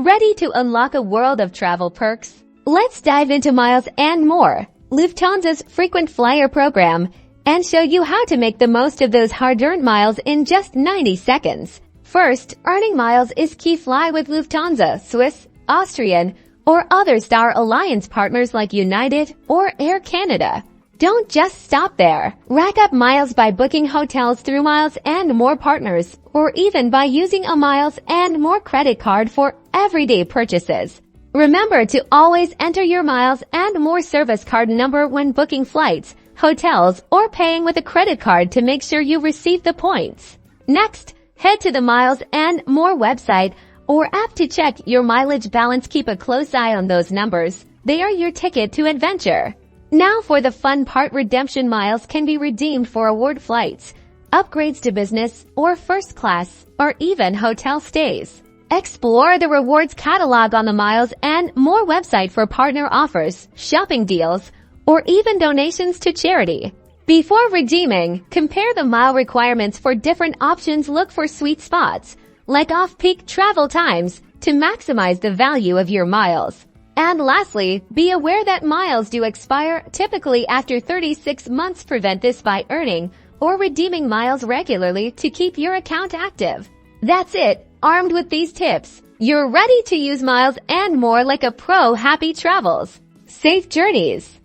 Ready to unlock a world of travel perks? Let's dive into miles and more, Lufthansa's frequent flyer program, and show you how to make the most of those hard-earned miles in just 90 seconds. First, earning miles is key. Fly with Lufthansa, Swiss, Austrian, or other Star Alliance partners like United or Air Canada. Don't just stop there. Rack up miles by booking hotels through Miles and More partners, or even by using a Miles and More credit card for everyday purchases. Remember to always enter your Miles and More service card number when booking flights, hotels, or paying with a credit card to make sure you receive the points. Next, head to the Miles and More website or app to check your mileage balance. Keep a close eye on those numbers. They are your ticket to adventure. Now for the fun part, redemption miles can be redeemed for award flights, upgrades to business or first class, or even hotel stays. Explore the rewards catalog on the Miles and More website for partner offers, shopping deals, or even donations to charity. Before redeeming, compare the mile requirements for different options. Look for sweet spots, like off-peak travel times, to maximize the value of your miles. And lastly, be aware that miles do expire typically after 36 months. Prevent this by earning or redeeming miles regularly to keep your account active. That's it. Armed with these tips, you're ready to use Miles and More like a pro. Happy travels! Safe journeys!